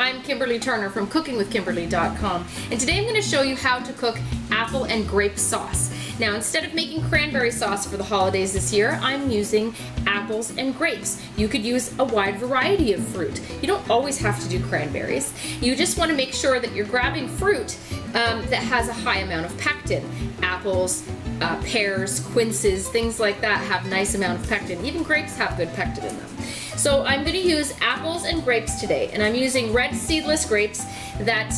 I'm Kimberly Turner from cookingwithkimberly.com, and today I'm going to show you how to cook apple and grape sauce. Now, instead of making cranberry sauce for the holidays this year, I'm using apples and grapes. You could use a wide variety of fruit. You don't always have to do cranberries. You just want to make sure that you're grabbing fruit that has a high amount of pectin. Apples, pears, quinces, things like that have nice amount of pectin. Even grapes have good pectin in them. So I'm going to use apples and grapes today, and I'm using red seedless grapes that,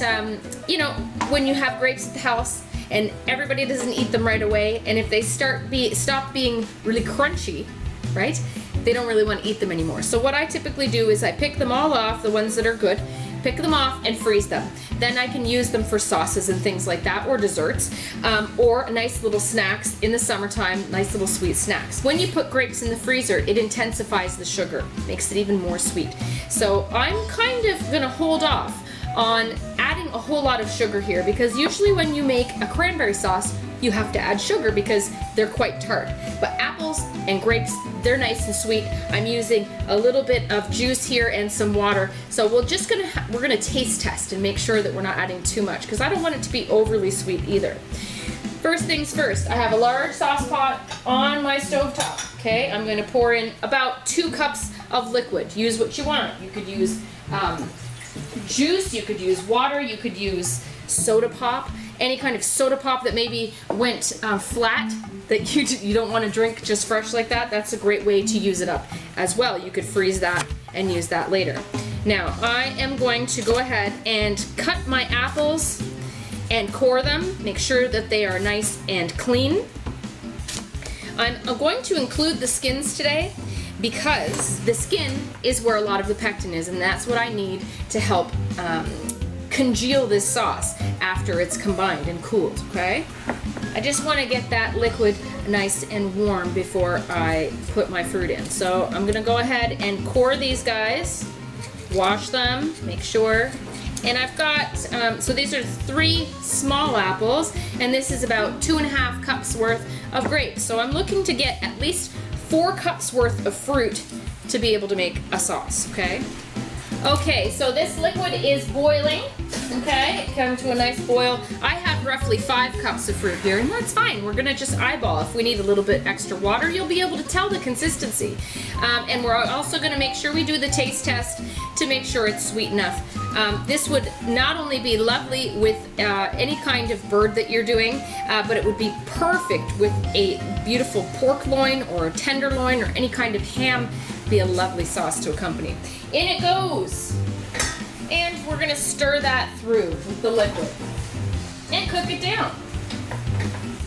you know, when you have grapes at the house and everybody doesn't eat them right away, and if they stop being really crunchy, right, they don't really want to eat them anymore. So what I typically do is I pick them all off, the ones that are good, pick them off and freeze them. Then I can use them for sauces and things like that, or desserts, or nice little snacks in the summertime, nice little sweet snacks. When you put grapes in the freezer, it intensifies the sugar, makes it even more sweet. So I'm kind of gonna hold off on adding a whole lot of sugar here, because usually when you make a cranberry sauce, you have to add sugar because they're quite tart. But apples and grapes, they're nice and sweet. I'm using a little bit of juice here and some water. So we're gonna taste test and make sure that we're not adding too much, because I don't want it to be overly sweet either. First things first, I have a large sauce pot on my stovetop. Okay, I'm gonna pour in about 2 cups of liquid. Use what you want. You could use juice, you could use water, you could use soda pop, any kind of soda pop that maybe went flat, that you don't want to drink just fresh like that. That's a great way to use it up as well. You could freeze that and use that later. Now I am going to go ahead and cut my apples and core them, make sure that they are nice and clean. I'm going to include the skins today, because the skin is where a lot of the pectin is, and that's what I need to help congeal this sauce after it's combined and cooled, okay? I just want to get that liquid nice and warm before I put my fruit in. So I'm gonna go ahead and core these guys, wash them, make sure. And I've got, so these are 3 small apples, and this is about 2.5 cups worth of grapes. So I'm looking to get at least 4 cups worth of fruit to be able to make a sauce, okay? Okay, so this liquid is boiling, okay? It comes to a nice boil. I have roughly 5 cups of fruit here, and that's fine. We're gonna just eyeball. If we need a little bit extra water, you'll be able to tell the consistency. And we're also gonna make sure we do the taste test to make sure it's sweet enough. This would not only be lovely with any kind of bird that you're doing, but it would be perfect with a beautiful pork loin or a tenderloin or any kind of ham. Be a lovely sauce to accompany. In it goes. And we're gonna stir that through with the liquid and cook it down.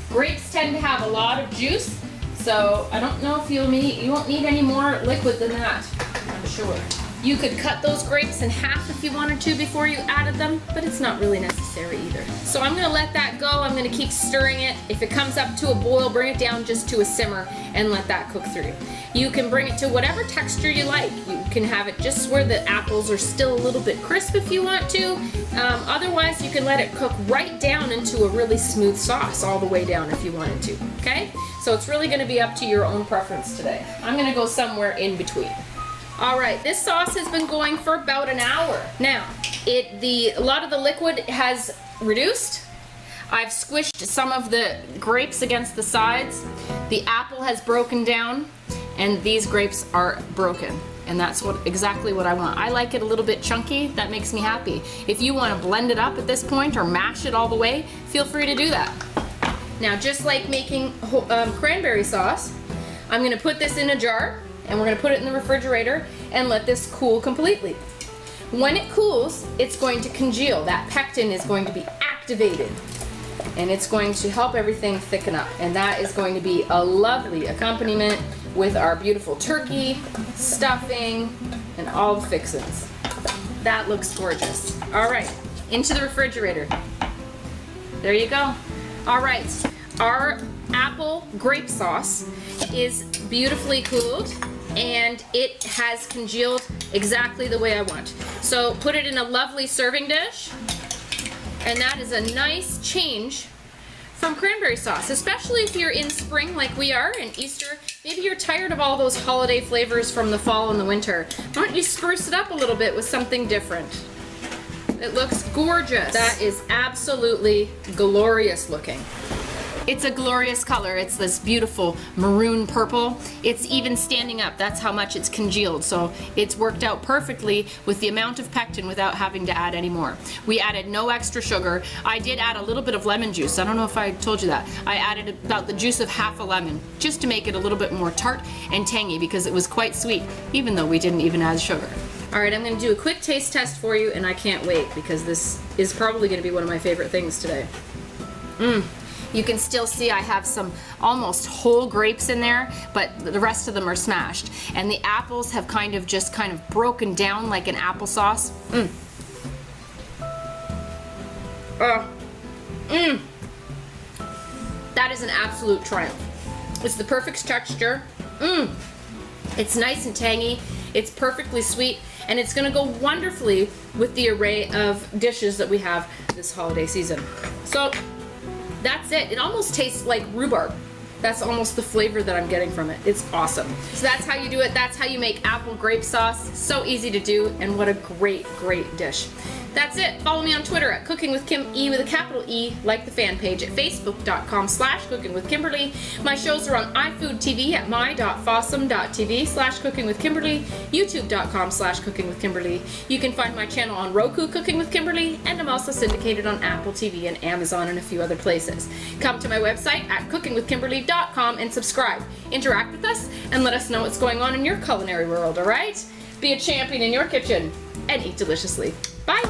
Grapes tend to have a lot of juice, so I don't know if you won't need any more liquid than that, I'm sure. You could cut those grapes in half if you wanted to before you added them, but it's not really necessary either. So I'm gonna let that go. I'm gonna keep stirring it. If it comes up to a boil, bring it down just to a simmer and let that cook through. You can bring it to whatever texture you like. You can have it just where the apples are still a little bit crisp if you want to. Otherwise, you can let it cook right down into a really smooth sauce all the way down if you wanted to, okay? So it's really gonna be up to your own preference today. I'm gonna go somewhere in between. All right, this sauce has been going for about an hour. Now, a lot of the liquid has reduced. I've squished some of the grapes against the sides. The apple has broken down, and these grapes are broken. And that's exactly what I want. I like it a little bit chunky. That makes me happy. If you want to blend it up at this point or mash it all the way, feel free to do that. Now, just like making cranberry sauce, I'm gonna put this in a jar, and we're gonna put it in the refrigerator and let this cool completely. When it cools, it's going to congeal. That pectin is going to be activated, and it's going to help everything thicken up. And that is going to be a lovely accompaniment with our beautiful turkey, stuffing, and all the fixins. That looks gorgeous. All right, into the refrigerator. There you go. All right, our apple grape sauce is beautifully cooled, and it has congealed exactly the way I want. So put it in a lovely serving dish, and that is a nice change from cranberry sauce, especially if you're in spring like we are, in Easter. Maybe you're tired of all those holiday flavors from the fall and the winter. Why don't you spruce it up a little bit with something different? It looks gorgeous. That is absolutely glorious looking. It's a glorious color. It's this beautiful maroon purple. It's even standing up. That's how much it's congealed. So it's worked out perfectly with the amount of pectin without having to add any more. We added no extra sugar. I did add a little bit of lemon juice. I don't know if I told you that. I added about the juice of half a lemon just to make it a little bit more tart and tangy because it was quite sweet, even though we didn't even add sugar. All right, I'm gonna do a quick taste test for you, and I can't wait because this is probably gonna be one of my favorite things today. You can still see I have some almost whole grapes in there, but the rest of them are smashed. And the apples have kind of broken down like an applesauce. That is an absolute triumph. It's the perfect texture. It's nice and tangy. It's perfectly sweet, and it's gonna go wonderfully with the array of dishes that we have this holiday season. So that's it. It almost tastes like rhubarb. That's almost the flavor that I'm getting from it. It's awesome. So that's how you do it. That's how you make apple grape sauce. So easy to do, and what a great, great dish. That's it. Follow me on Twitter at Cooking with Kim E with a capital E, like the fan page at facebook.com/cookingwithkimberly. My shows are on iFood TV at my.fossum.tv/cookingwithkimberly, youtube.com/cookingwithkimberly. You can find my channel on Roku, Cooking with Kimberly, and I'm also syndicated on Apple TV and Amazon and a few other places. Come to my website at cookingwithkimberly.com and subscribe. Interact with us and let us know what's going on in your culinary world, all right? Be a champion in your kitchen and eat deliciously. Bye!